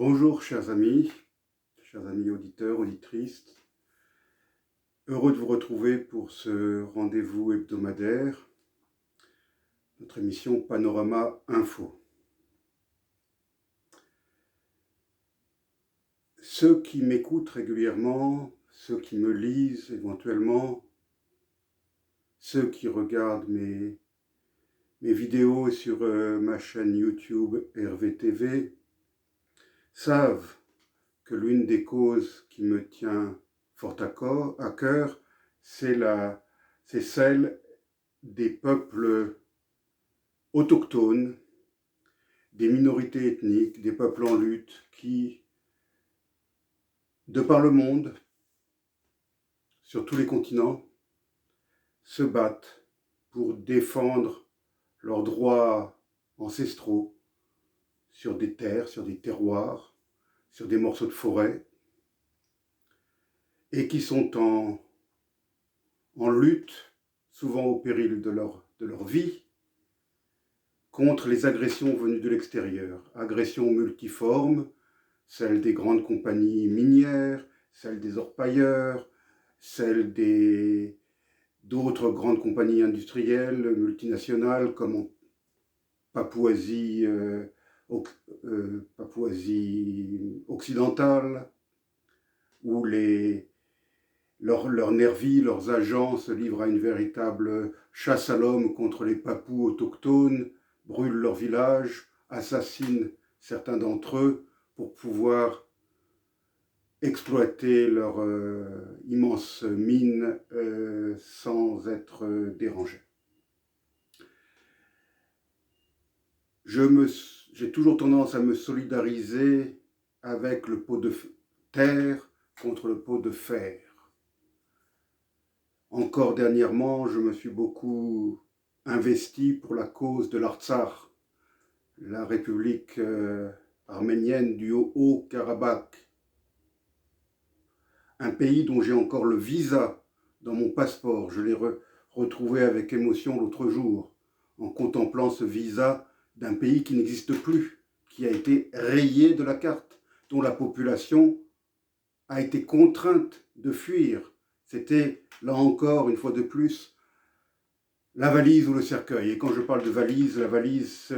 Bonjour chers amis auditeurs, auditrices. Heureux de vous retrouver pour ce rendez-vous hebdomadaire, notre émission Panorama Info. Ceux qui m'écoutent régulièrement, ceux qui me lisent éventuellement, ceux qui regardent mes vidéos sur ma chaîne YouTube RVTV, savent que l'une des causes qui me tient fort à cœur, c'est celle des peuples autochtones, des minorités ethniques, des peuples en lutte qui, de par le monde, sur tous les continents, se battent pour défendre leurs droits ancestraux sur des terres, sur des terroirs, sur des morceaux de forêt, et qui sont en lutte, souvent au péril de leur vie, contre les agressions venues de l'extérieur. Agressions multiformes, celles des grandes compagnies minières, celles des orpailleurs, celles d'autres grandes compagnies industrielles, multinationales, comme en Papouasie occidentale, où leurs nervis, leurs agents se livrent à une véritable chasse à l'homme contre les Papous autochtones, brûlent leurs villages, assassinent certains d'entre eux pour pouvoir exploiter leur immense mine sans être dérangés. J'ai toujours tendance à me solidariser avec le pot de terre contre le pot de fer. Encore dernièrement, je me suis beaucoup investi pour la cause de l'Artsakh, la République arménienne du Haut-Karabakh, un pays dont j'ai encore le visa dans mon passeport. Je l'ai retrouvé avec émotion l'autre jour, en contemplant ce visa d'un pays qui n'existe plus, qui a été rayé de la carte, dont la population a été contrainte de fuir. C'était, là encore, une fois de plus, la valise ou le cercueil. Et quand je parle de valise, la valise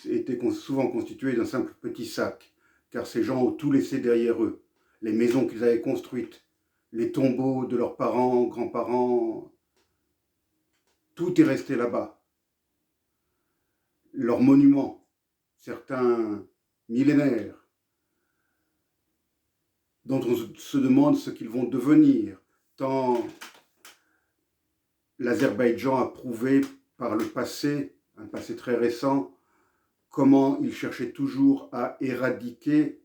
était souvent constituée d'un simple petit sac, car ces gens ont tout laissé derrière eux. Les maisons qu'ils avaient construites, les tombeaux de leurs parents, grands-parents, tout est resté là-bas. Leurs monuments, certains millénaires, dont on se demande ce qu'ils vont devenir, tant l'Azerbaïdjan a prouvé par le passé, un passé très récent, comment il cherchait toujours à éradiquer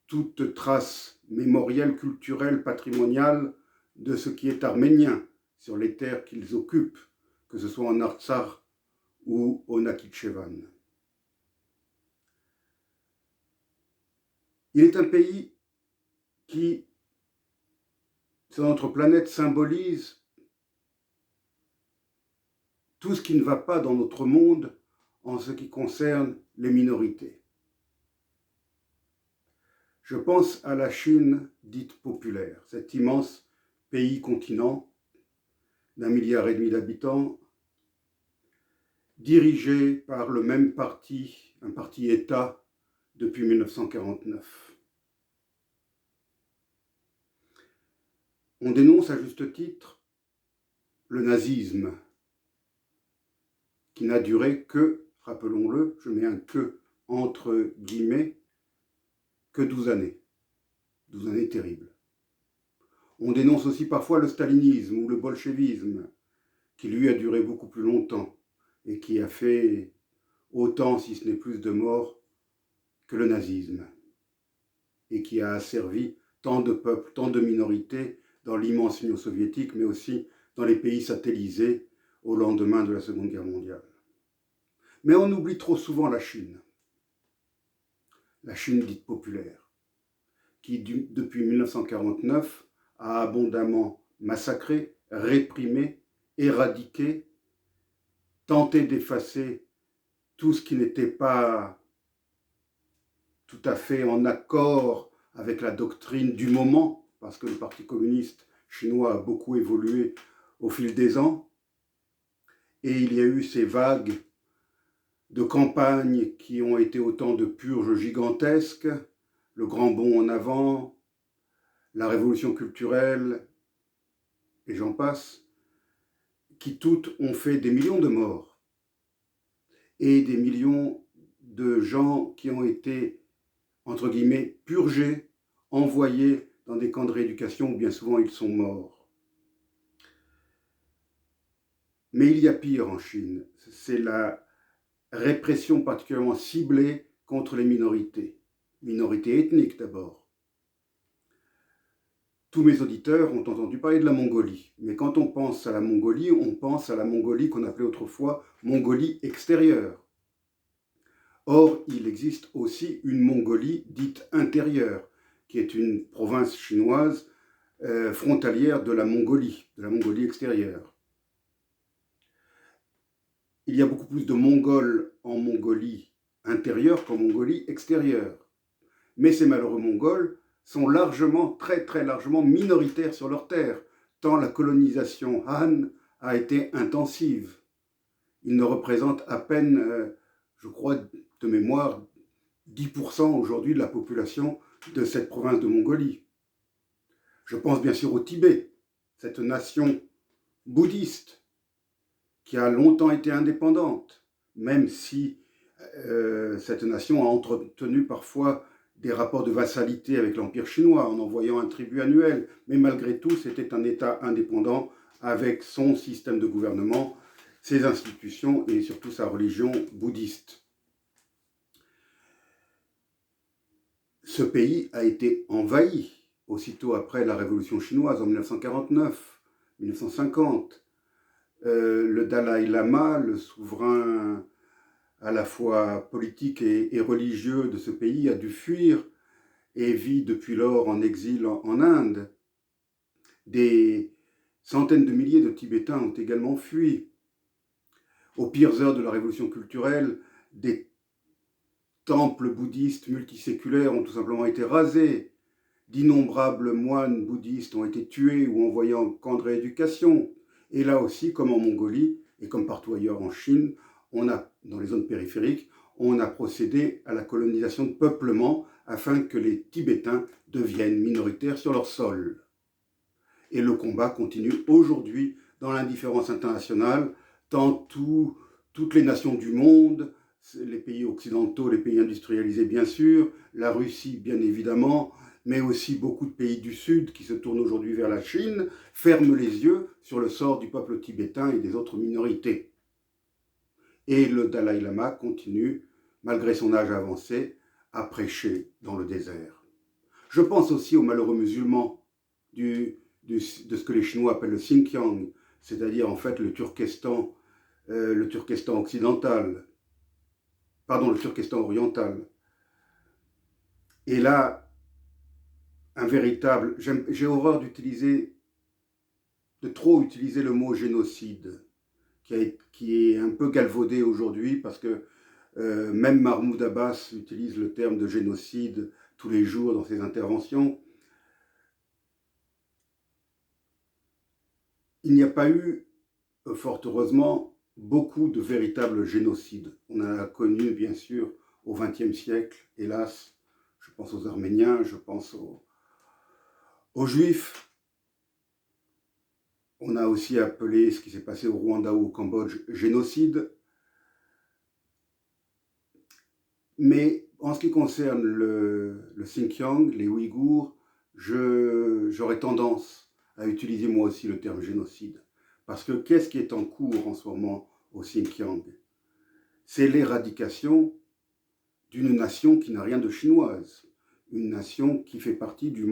toute trace mémorielle, culturelle, patrimoniale de ce qui est arménien sur les terres qu'ils occupent, que ce soit en Artsakh ou au Nakhitchevan. Il est un pays qui, sur notre planète, symbolise tout ce qui ne va pas dans notre monde en ce qui concerne les minorités. Je pense à la Chine dite populaire, cet immense pays-continent d'1,5 milliard d'habitants, dirigé par le même parti, un parti-État, depuis 1949. On dénonce à juste titre le nazisme, qui n'a duré que, rappelons-le, je mets un que entre guillemets, que 12 années. 12 années terribles. On dénonce aussi parfois le stalinisme ou le bolchevisme, qui lui a duré beaucoup plus longtemps et qui a fait autant, si ce n'est plus, de morts que le nazisme, et qui a asservi tant de peuples, tant de minorités dans l'immense Union soviétique, mais aussi dans les pays satellisés au lendemain de la Seconde Guerre mondiale. Mais on oublie trop souvent la Chine dite populaire, qui depuis 1949 a abondamment massacré, réprimé, éradiqué, tenté d'effacer tout ce qui n'était pas tout à fait en accord avec la doctrine du moment, parce que le Parti communiste chinois a beaucoup évolué au fil des ans, et il y a eu ces vagues de campagnes qui ont été autant de purges gigantesques, le grand bond en avant, la révolution culturelle, et j'en passe, qui toutes ont fait des millions de morts et des millions de gens qui ont été, entre guillemets, purgés, envoyés dans des camps de rééducation où bien souvent ils sont morts. Mais il y a pire en Chine, c'est la répression particulièrement ciblée contre les minorités ethniques d'abord. Tous mes auditeurs ont entendu parler de la Mongolie, mais quand on pense à la Mongolie, on pense à la Mongolie qu'on appelait autrefois Mongolie extérieure. Or, il existe aussi une Mongolie dite intérieure, qui est une province chinoise frontalière de la Mongolie extérieure. Il y a beaucoup plus de Mongols en Mongolie intérieure qu'en Mongolie extérieure. Mais ces malheureux Mongols sont largement, très très largement minoritaires sur leur terre, tant la colonisation Han a été intensive. Ils ne représentent à peine, je crois de mémoire, 10% aujourd'hui de la population de cette province de Mongolie. Je pense bien sûr au Tibet, cette nation bouddhiste qui a longtemps été indépendante, même si cette nation a entretenu parfois des rapports de vassalité avec l'Empire chinois en envoyant un tribut annuel, mais malgré tout, c'était un État indépendant avec son système de gouvernement, ses institutions et surtout sa religion bouddhiste. Ce pays a été envahi aussitôt après la Révolution chinoise en 1949-1950. Le Dalai Lama, le souverain à la fois politique et religieux de ce pays, a dû fuir et vit depuis lors en exil en Inde. Des centaines de milliers de Tibétains ont également fui. Aux pires heures de la révolution culturelle, des temples bouddhistes multiséculaires ont tout simplement été rasés. D'innombrables moines bouddhistes ont été tués ou envoyés en camp de rééducation. Et là aussi, comme en Mongolie et comme partout ailleurs en Chine, dans les zones périphériques, on a procédé à la colonisation de peuplement afin que les Tibétains deviennent minoritaires sur leur sol. Et le combat continue aujourd'hui dans l'indifférence internationale, tant toutes les nations du monde, les pays occidentaux, les pays industrialisés bien sûr, la Russie bien évidemment, mais aussi beaucoup de pays du Sud qui se tournent aujourd'hui vers la Chine, ferment les yeux sur le sort du peuple tibétain et des autres minorités. Et le Dalai Lama continue, malgré son âge avancé, à prêcher dans le désert. Je pense aussi aux malheureux musulmans de ce que les Chinois appellent le Xinjiang, c'est-à-dire en fait le Turkestan occidental, le Turkestan oriental. Et là, j'ai horreur de trop utiliser le mot génocide, qui est un peu galvaudé aujourd'hui parce que même Mahmoud Abbas utilise le terme de génocide tous les jours dans ses interventions. Il n'y a pas eu, fort heureusement, beaucoup de véritables génocides. On en a connu, bien sûr, au XXe siècle, hélas. Je pense aux Arméniens, je pense aux Juifs. On a aussi appelé ce qui s'est passé au Rwanda ou au Cambodge génocide. Mais en ce qui concerne le Xinjiang, les Ouïghours, j'aurais tendance à utiliser moi aussi le terme génocide. Parce que qu'est-ce qui est en cours en ce moment au Xinjiang? C'est l'éradication d'une nation qui n'a rien de chinoise, une nation qui fait partie du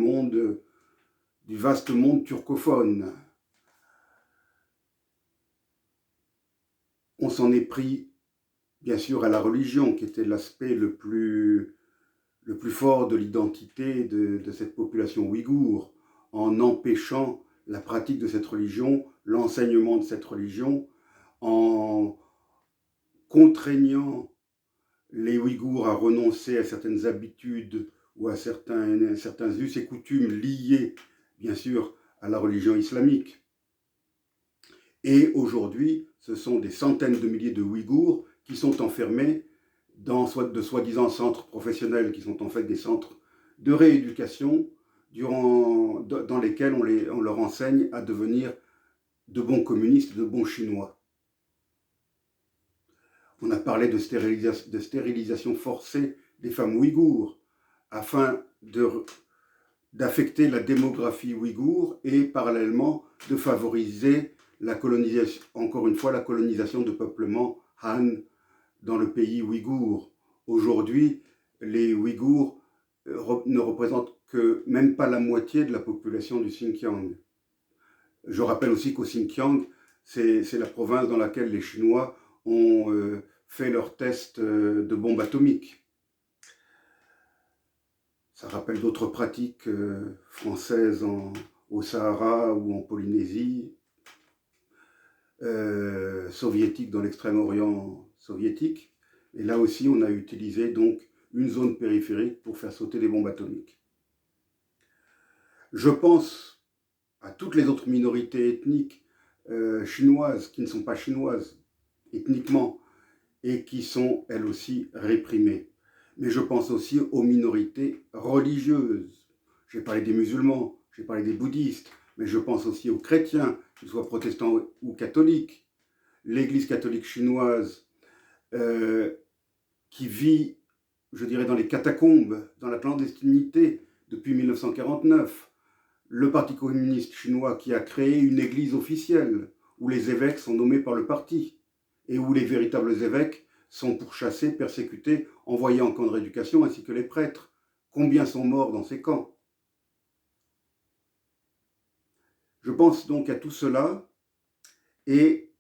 vaste monde turcophone. On s'en est pris, bien sûr, à la religion, qui était l'aspect le plus fort de l'identité de cette population ouïghour, en empêchant la pratique de cette religion, l'enseignement de cette religion, en contraignant les Ouïghours à renoncer à certaines habitudes ou à certains us et coutumes liés, bien sûr, à la religion islamique. Et aujourd'hui, ce sont des centaines de milliers de Ouïghours qui sont enfermés dans de soi-disant centres professionnels, qui sont en fait des centres de rééducation dans lesquels on leur enseigne à devenir de bons communistes, de bons Chinois. On a parlé de stérilisation forcée des femmes ouïghours afin d'affecter la démographie ouïghour et parallèlement de favoriser la colonisation, encore une fois, la colonisation de peuplements Han dans le pays ouïghour. Aujourd'hui, les Ouïghours ne représentent que même pas la moitié de la population du Xinjiang. Je rappelle aussi qu'au Xinjiang, c'est la province dans laquelle les Chinois ont fait leurs tests de bombes atomiques. Ça rappelle d'autres pratiques françaises au Sahara ou en Polynésie, soviétiques dans l'extrême-orient soviétique. Et là aussi, on a utilisé donc une zone périphérique pour faire sauter des bombes atomiques. Je pense à toutes les autres minorités ethniques chinoises qui ne sont pas chinoises ethniquement et qui sont elles aussi réprimées. Mais je pense aussi aux minorités religieuses. J'ai parlé des musulmans, j'ai parlé des bouddhistes, mais je pense aussi aux chrétiens, qu'ils soient protestants ou catholiques. L'Église catholique chinoise qui vit, je dirais, dans les catacombes, dans la clandestinité depuis 1949. Le Parti communiste chinois qui a créé une église officielle où les évêques sont nommés par le parti et où les véritables évêques sont pourchassés, persécutés, envoyés en camp de rééducation, ainsi que les prêtres. Combien sont morts dans ces camps? Je pense donc à tout cela et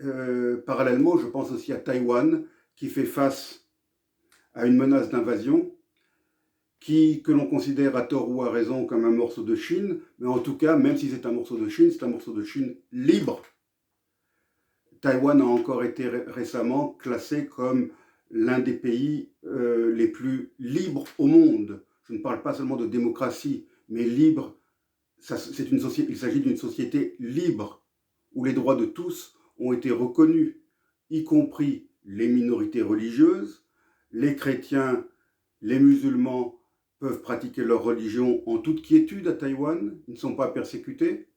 parallèlement, je pense aussi à Taïwan qui fait face à une menace d'invasion que l'on considère à tort ou à raison comme un morceau de Chine, mais en tout cas, même si c'est un morceau de Chine, c'est un morceau de Chine libre. Taïwan a encore été récemment classé comme l'un des pays les plus libres au monde. Je ne parle pas seulement de démocratie, mais libre. Il s'agit d'une société libre, où les droits de tous ont été reconnus, y compris les minorités religieuses, les chrétiens, les musulmans peuvent pratiquer leur religion en toute quiétude à Taïwan, ils ne sont pas persécutés.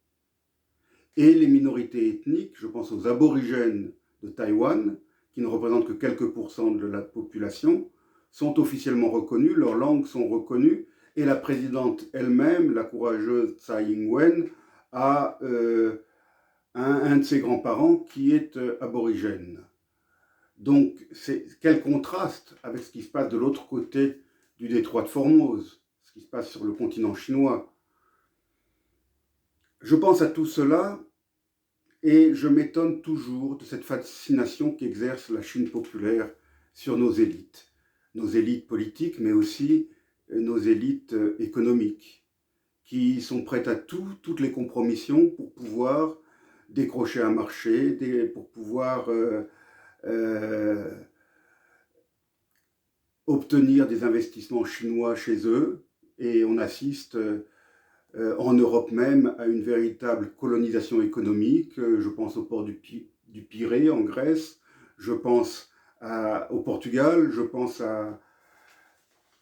Et les minorités ethniques, je pense aux aborigènes de Taïwan, qui ne représentent que quelques pourcents de la population, sont officiellement reconnus, leurs langues sont reconnues, et la présidente elle-même, la courageuse Tsai Ing-wen, a un de ses grands-parents qui est aborigène. Donc, quel contraste avec ce qui se passe de l'autre côté du détroit de Formose, ce qui se passe sur le continent chinois. Je pense à tout cela et je m'étonne toujours de cette fascination qu'exerce la Chine populaire sur nos élites politiques, mais aussi nos élites économiques, qui sont prêtes à toutes les compromissions pour pouvoir décrocher un marché, pour pouvoir obtenir des investissements chinois chez eux. Et on assiste en Europe même à une véritable colonisation économique. Je pense au port du Pirée en Grèce, je pense au Portugal, je pense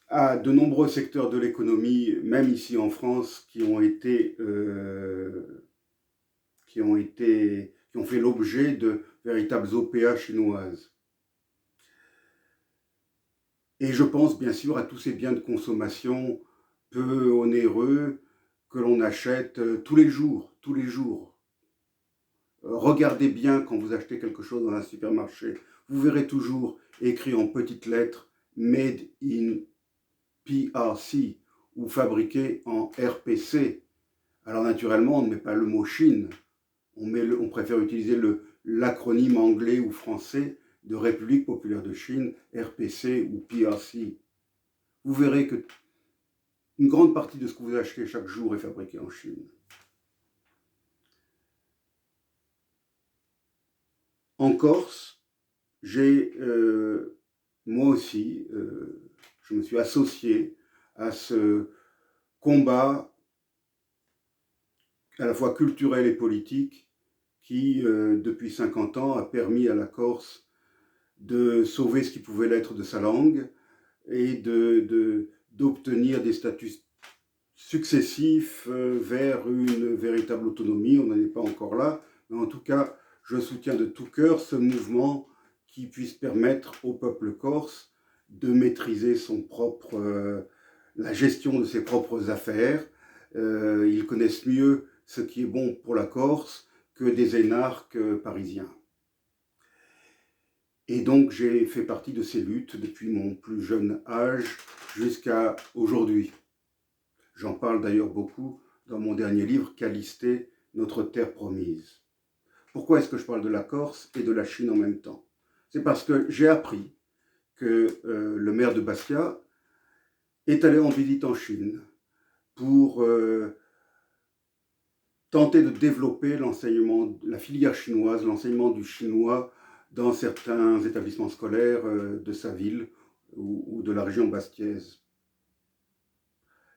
à de nombreux secteurs de l'économie, même ici en France, qui ont fait l'objet de véritables OPA chinoises. Et je pense bien sûr à tous ces biens de consommation peu onéreux que l'on achète tous les jours. Regardez bien quand vous achetez quelque chose dans un supermarché. Vous verrez toujours écrit en petites lettres « Made in PRC » ou « Fabriqué en RPC ». Alors naturellement, on ne met pas le mot Chine. On préfère utiliser l'acronyme anglais ou français de République populaire de Chine, RPC ou PRC. Vous verrez que une grande partie de ce que vous achetez chaque jour est fabriqué en Chine. En Corse, j'ai moi aussi, je me suis associé à ce combat à la fois culturel et politique qui, depuis 50 ans, a permis à la Corse de sauver ce qui pouvait l'être de sa langue et d'obtenir des statuts successifs vers une véritable autonomie. On n'en est pas encore là, mais en tout cas, je soutiens de tout cœur ce mouvement qui puisse permettre au peuple corse de maîtriser la gestion de ses propres affaires. Ils connaissent mieux ce qui est bon pour la Corse que des énarques parisiens. Et donc j'ai fait partie de ces luttes depuis mon plus jeune âge jusqu'à aujourd'hui. J'en parle d'ailleurs beaucoup dans mon dernier livre, Calistée, notre terre promise. Pourquoi est-ce que je parle de la Corse et de la Chine en même temps? C'est parce que j'ai appris que le maire de Bastia est allé en visite en Chine pour tenter de développer l'enseignement, la filière chinoise, l'enseignement du chinois dans certains établissements scolaires de sa ville ou de la région bastiaise.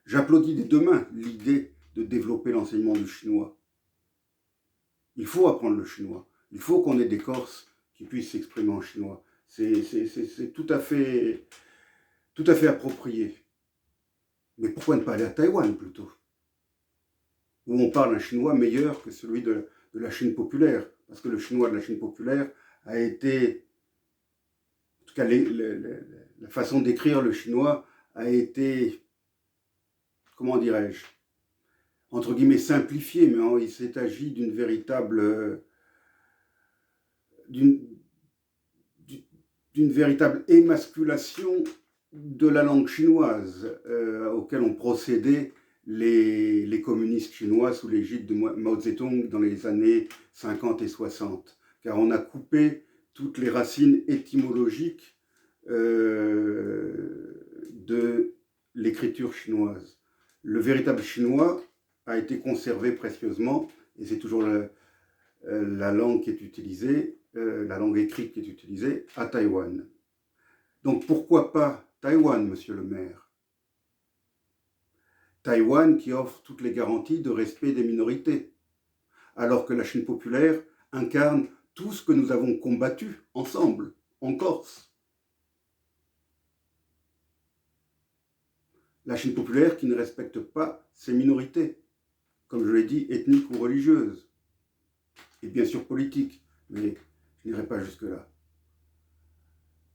J'applaudis des deux mains l'idée de développer l'enseignement du chinois. Il faut apprendre le chinois. Il faut qu'on ait des Corses qui puissent s'exprimer en chinois. C'est tout à fait approprié. Mais pourquoi ne pas aller à Taïwan plutôt, où on parle un chinois meilleur que celui de la Chine populaire? Parce que le chinois de la Chine populaire a été, en tout cas la façon d'écrire le chinois a été, comment dirais-je, entre guillemets simplifiée, mais il s'est agi d'une véritable émasculation de la langue chinoise auquel ont procédé les communistes chinois sous l'égide de Mao Zedong dans les années 50 et 60. Car on a coupé toutes les racines étymologiques de l'écriture chinoise. Le véritable chinois a été conservé précieusement, et c'est toujours la langue qui est utilisée, la langue écrite qui est utilisée à Taïwan. Donc pourquoi pas Taïwan, monsieur le maire? Taïwan qui offre toutes les garanties de respect des minorités, alors que la Chine populaire incarne tout ce que nous avons combattu ensemble, en Corse. La Chine populaire qui ne respecte pas ses minorités, comme je l'ai dit, ethniques ou religieuses, et bien sûr politiques, mais je n'irai pas jusque-là.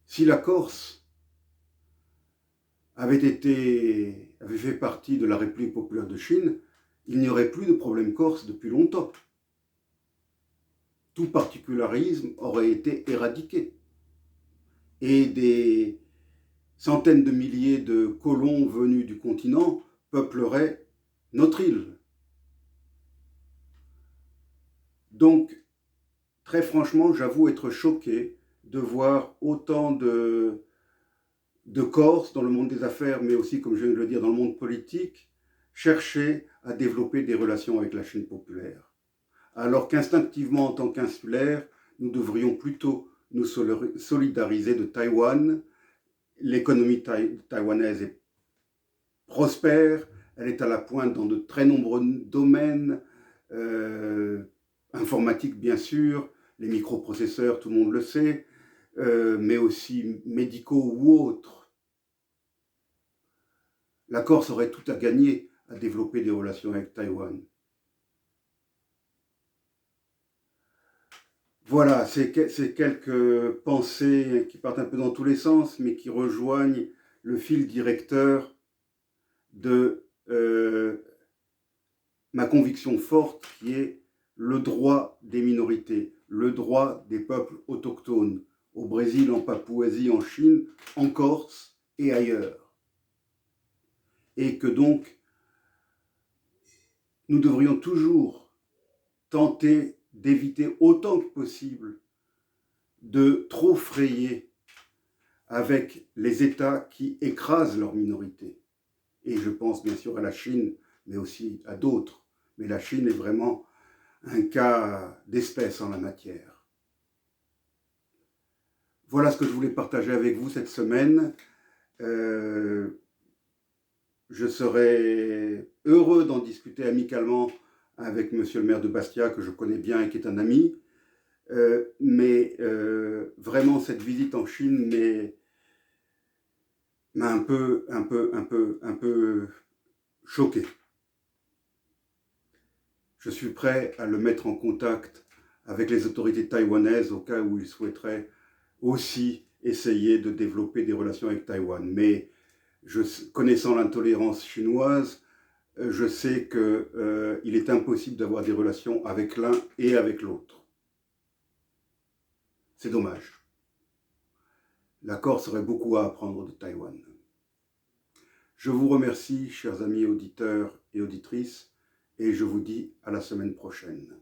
Si la Corse avait fait partie de la République populaire de Chine, il n'y aurait plus de problème corse depuis longtemps. Tout particularisme aurait été éradiqué. Et des centaines de milliers de colons venus du continent peupleraient notre île. Donc, très franchement, j'avoue être choqué de voir autant de Corses dans le monde des affaires, mais aussi, comme je viens de le dire, dans le monde politique, chercher à développer des relations avec la Chine populaire. Alors qu'instinctivement, en tant qu'insulaires, nous devrions plutôt nous solidariser de Taïwan. L'économie taïwanaise est prospère, elle est à la pointe dans de très nombreux domaines, informatique bien sûr, les microprocesseurs, tout le monde le sait, mais aussi médicaux ou autres. La Corse aurait tout à gagner à développer des relations avec Taïwan. Voilà, c'est quelques pensées qui partent un peu dans tous les sens, mais qui rejoignent le fil directeur de ma conviction forte qui est le droit des minorités, le droit des peuples autochtones, au Brésil, en Papouasie, en Chine, en Corse et ailleurs. Et que donc, nous devrions toujours tenter d'éviter autant que possible de trop frayer avec les États qui écrasent leurs minorités. Et je pense bien sûr à la Chine, mais aussi à d'autres. Mais la Chine est vraiment un cas d'espèce en la matière. Voilà ce que je voulais partager avec vous cette semaine. Je serais heureux d'en discuter amicalement avec monsieur le maire de Bastia, que je connais bien et qui est un ami. Mais vraiment, cette visite en Chine m'a un peu choqué. Je suis prêt à le mettre en contact avec les autorités taïwanaises au cas où il souhaiterait aussi essayer de développer des relations avec Taïwan. Mais connaissant l'intolérance chinoise, je sais qu'il est impossible d'avoir des relations avec l'un et avec l'autre. C'est dommage. La Corse aurait beaucoup à apprendre de Taïwan. Je vous remercie, chers amis auditeurs et auditrices, et je vous dis à la semaine prochaine.